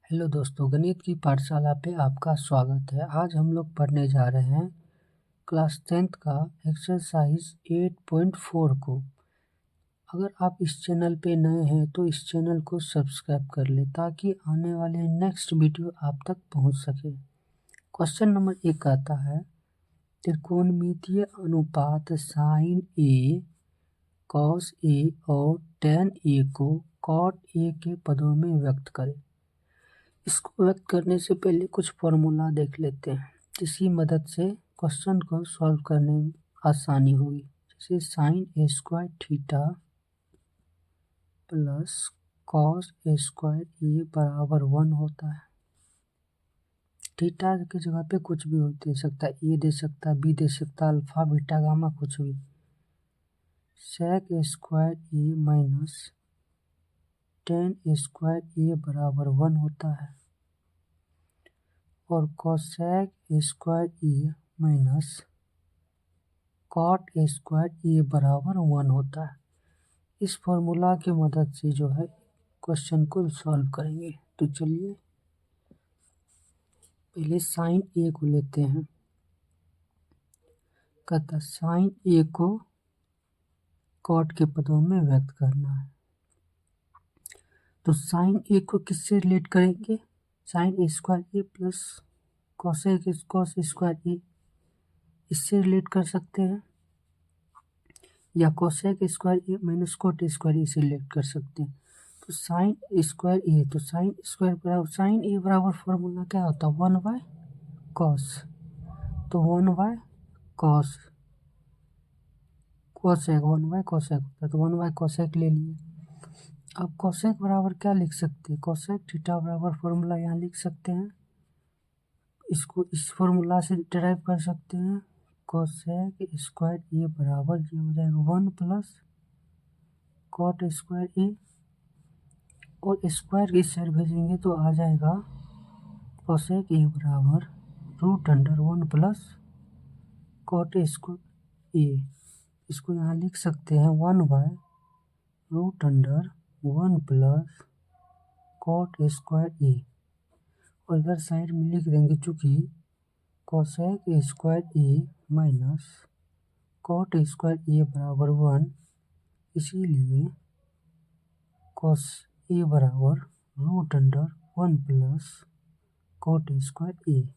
Hello दोस्तों, गणित की पाठशाला पे आपका स्वागत है। आज हम लोग पढ़ने जा रहे हैं क्लास 10th का एक्सरसाइज 8.4 को। अगर आप इस चैनल पे नए हैं तो इस चैनल को सब्सक्राइब कर ले ताकि आने वाले नेक्स्ट वीडियो आप तक पहुंच सके। क्वेश्चन नंबर 1 आता है, त्रिकोणमितीय अनुपात साइन ए, कॉस ए और टेन ए को कॉट ए के पदों में व्यक्त करें। इसको व्यक्त करने से पहले कुछ फॉर्मूला देख लेते हैं जिसकी मदद से क्वेश्चन को सॉल्व करने में आसानी होगी। जैसे sign A square theta plus cos A square A बराबर 1 होता है। थीटा की जगह पे कुछ भी दे सकता है, ए दे सकता है, बी दे सकता है, अल्फा बीटा गामा कुछ भी। Sec A square A minus tan A square A बराबर 1 होता है और cosec A square A minus cot A square A बराबर 1 होता है। इस फॉर्मूला की मदद से जो है क्वेश्चन को सॉल्व करेंगे। तो चलिए पहले साइन ए को लेते हैं। कहता साइन ए को कॉट के पदों में व्यक्त करना है। तो साइन ए को किससे रिलेट करेंगे? साइन ए स्क्वायर ए प्लस कॉसेक कॉस स्क्वायर ए, इससे रिलेट कर सकते हैं, या cosec square A minus cot square ए से रिलेट कर सकते हैं। तो साइन स्क्वायर ए, तो साइन स्क्वायर बराबर साइन ए बराबर फॉर्मूला क्या होता है? 1/cos। तो 1/cos, कोसेक 1/कोसेक होता है, तो 1/कोसेक ले लिए। अब कोसेक बराबर क्या लिख सकते हैं? कोसेक थीटा बराबर फॉर्मूला यहाँ लिख सकते हैं। इसको इस फॉर्मूला से डिराइव कर सकते हैं। कोसेक स्क्वायर ए बराबर ये हो जाएगा 1 प्लस कॉट स्क्वायर ए, और स्क्वायर की साइड भेजेंगे तो आ जाएगा कोसेक ए बराबर √1 प्लस कॉट स्क्वायर ए। इसको यहाँ लिख सकते हैं 1/√1 प्लस कॉट स्क्वायर ए, और इधर साइड में लिख देंगे चूँकि cosec square A minus cot square A बराबर 1, इसीलिए कॉस ए बराबर √1 प्लस कॉट स्क्वायर ए,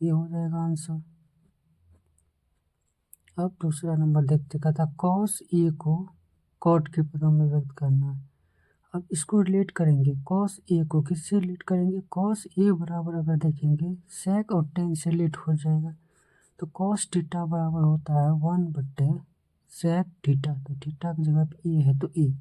ये हो जाएगा आंसर। अब दूसरा नंबर देखते, कहता कॉस ए को कॉट के पदों में व्यक्त करना है। अब इसको रिलेट करेंगे, कॉस ए को किससे रिलेट करेंगे? कॉस ए बराबर अगर देखेंगे सेक और टेन से रिलेट हो जाएगा, तो कॉस थीटा बराबर होता है 1/सेक थीटा। तो थीटा की जगह पे ए है तो ए।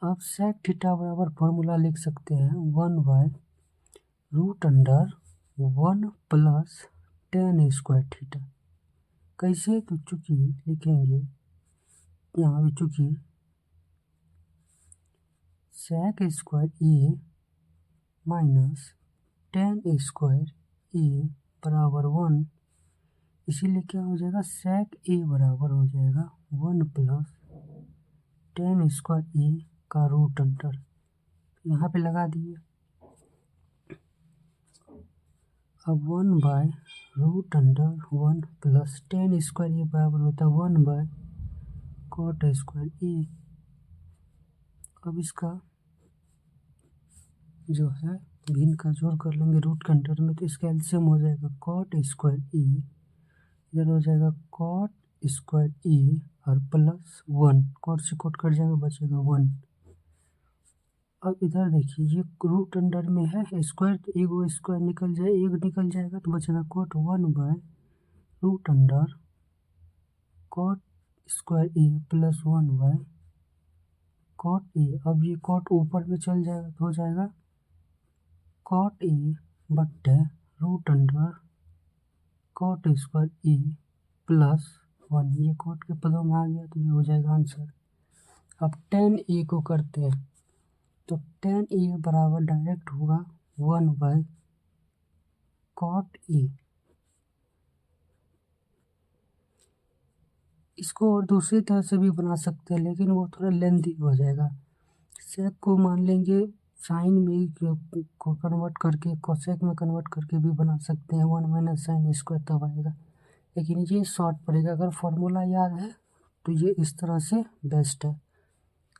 अब सेक थीटा बराबर फॉर्मूला लिख सकते हैं 1/√1 प्लस टेन स्क्वायर थीटा। कैसे? तो चूँकि लिखेंगे यहाँ भी चूँकि sec square A minus ten square A बराबर 1, इसीलिए क्या हो जाएगा? सेक ए बराबर हो जाएगा 1 प्लस टेन स्क्वायर ए का √, यहाँ पे लगा दिए। अब 1/√1 प्लस टेन स्क्वायर ए बराबर होता है 1/कॉट स्क्वायर ए। अब इसका जो है भिन्न का जोड़ कर लेंगे √, में, तो इसका एलसीएम हो जाएगा कॉट स्क्वायर ए, इधर हो जाएगा कॉट स्क्वायर ए और प्लस 1, कॉट से कॉट कट जाएगा, बचेगा 1। अब इधर देखिए ये √, में है स्क्वायर, तो एक स्क्वायर निकल जाए, एक निकल जाएगा तो बचेगा कॉट 1/√, कॉट स्क्वायर ए प्लस 1/कॉट ए। अब ये कॉट ऊपर में चल जाएगा तो हो जाएगा कॉट ए बट्टे √, कॉट स्क्वायर ए प्लस 1, ये कॉट के पदों में आ गया तो ये हो जाएगा आंसर। अब टेन ए को करते हैं, तो टेन ए बराबर डायरेक्ट होगा 1/कॉट ए। इसको और दूसरी तरह से भी बना सकते हैं लेकिन वो थोड़ा लेंथी हो जाएगा। सेक को मान लेंगे साइन में को कन्वर्ट करके कोसेक में कन्वर्ट करके भी बना सकते हैं, 1 माइनस साइन स्क्वायर तब आएगा, लेकिन ये शॉर्ट पड़ेगा। अगर फॉर्मूला याद है तो ये इस तरह से बेस्ट है,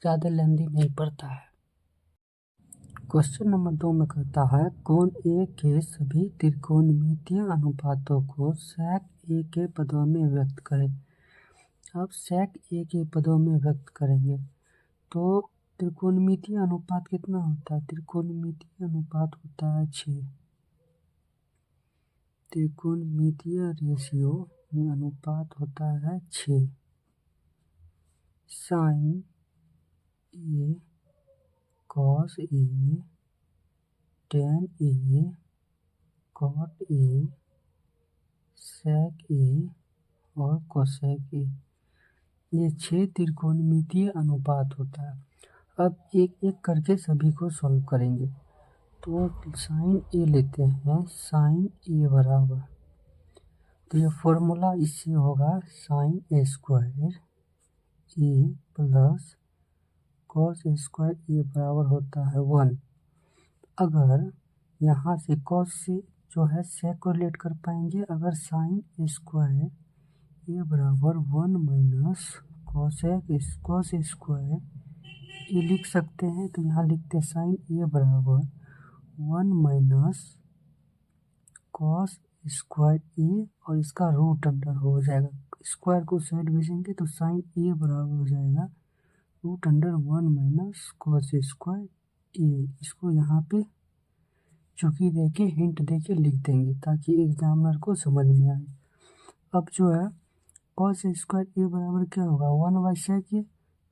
ज़्यादा लेंदी नहीं पड़ता है। क्वेश्चन नंबर 2 में कहता है कोण ए के सभी त्रिकोणमितीय अनुपातों को सेक ए के पदों में व्यक्त करें। अब सेक ए के पदों में व्यक्त करेंगे तो त्रिकोणमितीय अनुपात कितना होता है? त्रिकोणमितीय अनुपात होता है 6। त्रिकोणमितीय रेशियो में अनुपात होता है 6। Sin A, cos A, tan A, cot A, sec A और कोसेक ए, ये 6 त्रिकोणमितीय अनुपात होता है। अब एक एक करके सभी को सॉल्व करेंगे। तो साइन ए लेते हैं, साइन ए बराबर, तो ये फॉर्मूला इससे होगा sign A square A plus cos square A बराबर होता है 1। अगर यहाँ से कॉस से जो है सेक को रिलेट कर पाएंगे, अगर साइन स्क्वायर ए बराबर 1 माइनस कॉस स्क्वायर ए लिख सकते हैं, तो यहाँ लिखते हैं साइन ए बराबर 1 माइनस कॉस स्क्वायर ए और इसका रूट अंडर हो जाएगा। स्क्वायर को साइड भेजेंगे तो साइन ए बराबर हो जाएगा root under 1 minus cos square A. इसको यहाँ पे चुकी दे के हिंट दे के लिख देंगे ताकि एग्जामिनर को समझ में आए। अब जो है कॉस स्क्वायर ए बराबर क्या होगा 1 बाई सेक ए,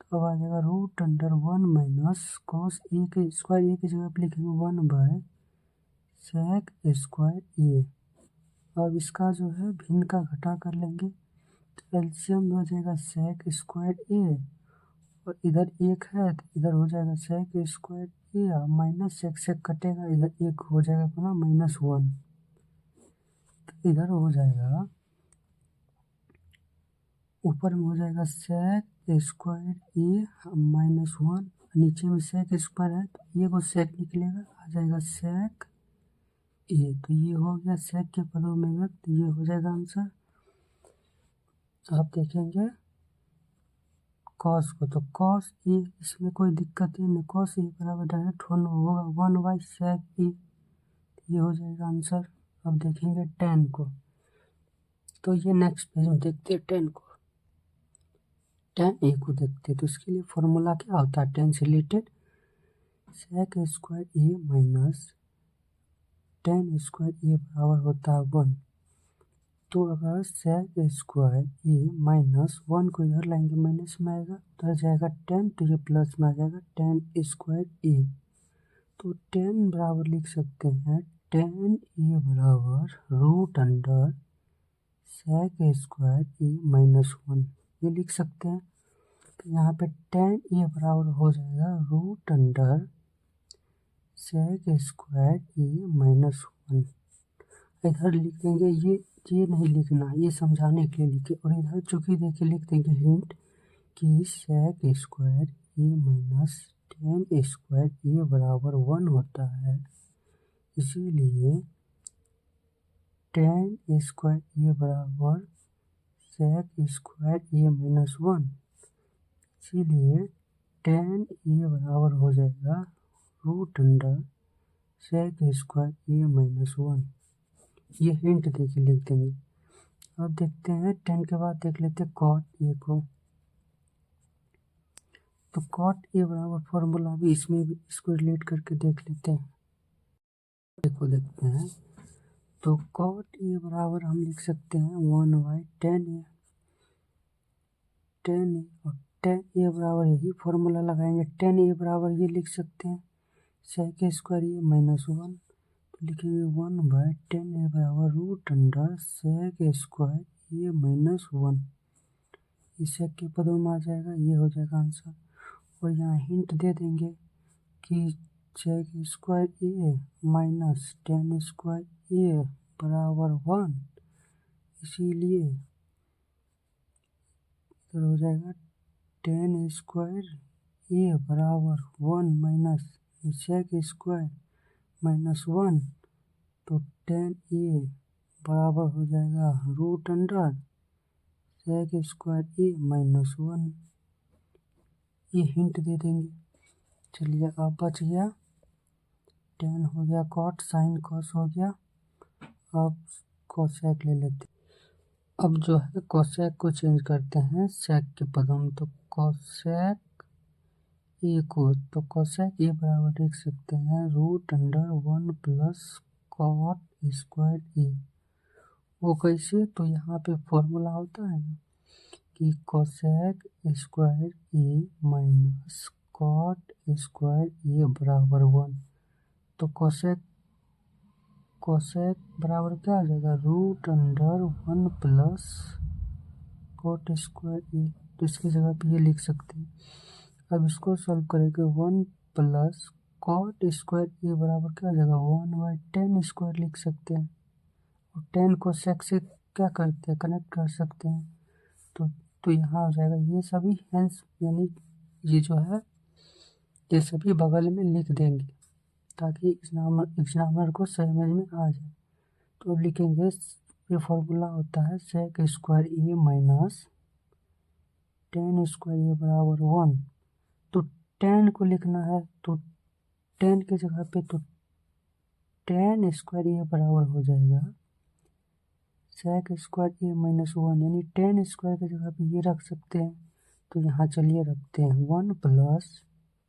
तो अब आ जाएगा root under 1 minus cos A के स्क्वायर ए की जगह पर लिखेंगे 1 बाय सेक स्क्वायर ए। अब इसका जो है भिन्न का घटा कर लेंगे तो एलसीएम हो जाएगा सेक स्क्वायर ए, और इधर 1 है तो इधर हो जाएगा sec square A minus sec कटेगा, इधर 1 हो जाएगा अपना -1, तो इधर हो जाएगा ऊपर में हो जाएगा सेक स्क्वायर ए -1, नीचे में सेक स्क्वायर है तो ये को सेक निकलेगा, आ जाएगा सेक ए। तो ये हो गया सेक के पदों में व्यक्त, ये हो जाएगा आंसर। आप देखेंगे कॉस को, तो कॉस ए इसमें कोई दिक्कत नहीं, कॉस ए बराबर डायरेक्ट होगा 1 बाई सेक ए, ये हो जाएगा आंसर। अब देखेंगे टेन को, तो ये नेक्स्ट पेज में देखते हैं टेन को, टेन ए को देखते हैं। तो इसके लिए फॉर्मूला क्या होता है टेन से related, sec square A minus ten square A बराबर होता है 1। तो अगर सेक स्क्वायर ए -1 को इधर लाएंगे माइनस में आएगा, उधर जाएगा 10 तो ये प्लस में आ जाएगा 10 स्क्वायर ए। तो 10 बराबर लिख सकते हैं 10 ए बराबर रूट अंडर सेक स्क्वायर ए -1, ये लिख सकते हैं। तो यहाँ पे 10 ए बराबर हो जाएगा रूट अंडर सेक स्क्वायर ए -1। इधर लिख देंगे, ये नहीं लिखना, ये समझाने के लिए लिखे, और इधर चूंकि देखिए लिख देंगे हिंट कि sec square A minus 10 square A बराबर 1 होता है, इसीलिए 10 स्क्वायर ए बराबर सेक स्क्वायर ए -1, इसीलिए 10 ए बराबर हो जाएगा रूट अंडर सेक स्क्वायर ए -1। ये हिंट देके लिख देंगे। अब देखते हैं 10 के बाद देख लेते हैं कॉट ए को, तो कॉट ए बराबर फॉर्मूला भी इसमें भी इसको रिलेट करके देख लेते हैं। देखो देखते हैं, तो कॉट ए बराबर हम लिख सकते हैं 1 बाई 10 ए, और 10 ए बराबर यही फॉर्मूला लगाएंगे, 10 ए बराबर ये लिख सकते हैं सेक स्क्वायर ए -1, तो लिखेंगे 1 बाई 10 ए बराबर रूट अंडर सेक स्क्वायर ए -1, इस सेक के पदों में आ जाएगा, ये हो जाएगा आंसर। और यहाँ हिंट दे देंगे कि sec square A minus 10 square A बराबर 1, इसीलिए इधर हो जाएगा 10 स्क्वायर ए बराबर 1 माइनस सेक स्क्वायर माइनस 1, तो टेन ए बराबर हो जाएगा root under sec square A minus 1। ये हिंट दे देंगे। चलिए अब बच गया टेन हो गया कॉट, साइन कॉस हो गया। अब कोसेक ले लेते हैं। अब जो है कोसेक को चेंज करते हैं सेक के पदों में, तो कोसेक ए को, तो कोसेक ए बराबर लिख सकते हैं root under 1 plus cot square A. वो कैसे, तो यहाँ पे फॉर्मूला होता है ना कि cosec square A minus cot square A बराबर 1। तो कोसेक बराबर क्या आ जाएगा root under 1 plus cot square A. तो इसकी जगह पे ये लिख सकते हैं। अब इसको सॉल्व करेंगे 1 प्लस कॉट स्क्वायर ए बराबर क्या आ जाएगा 1/10 स्क्वायर लिख सकते हैं। और 10 को सेक से क्या करते हैं कनेक्ट कर सकते हैं। तो यहाँ हो जाएगा ये सभी हेंस, यानी ये जो है ये सभी बगल में लिख देंगे ताकि एग्जामिनर को समझ में आ जाए। तो अब लिखेंगे ये फॉर्मूला होता है sec square A minus 10 square A बराबर 1। तो 10 को लिखना है, तो 10 की जगह पे तो 10 स्क्वायर ए बराबर हो जाएगा सेक स्क्वायर ए माइनस 1, यानी 10 स्क्वायर की जगह पे ये रख सकते हैं। तो यहाँ चलिए रखते हैं 1 प्लस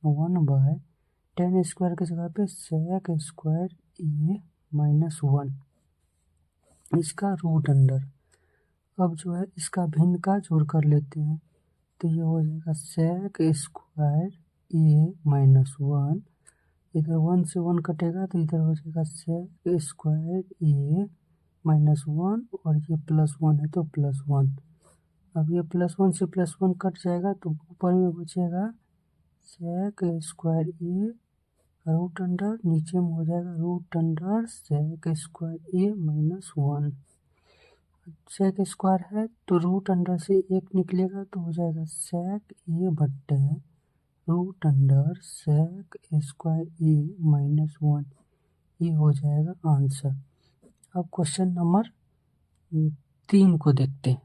1/10 स्क्वायर की जगह पे सेक स्क्वायर ए माइनस 1, इसका रूट अंडर। अब जो है इसका भिन्न का जोड़ कर लेते हैं, तो ये हो जाएगा सेक स्क्वायर ए माइनस 1, इधर 1 से 1 कटेगा तो इधर हो जाएगा सेक स्क्वायर ए माइनस 1, और ये प्लस 1 है तो प्लस 1। अब ये प्लस 1 से प्लस 1 कट जाएगा तो ऊपर में बचेगा सेक स्क्वायर ए रूट अंडर, नीचे में हो जाएगा root under sec square A minus 1। Sec square है तो रूट अंडर से एक निकलेगा तो हो जाएगा सेक ए बट्टे root under sec square A minus 1। ये हो जाएगा आंसर। अब क्वेश्चन नंबर 3 को देखते हैं।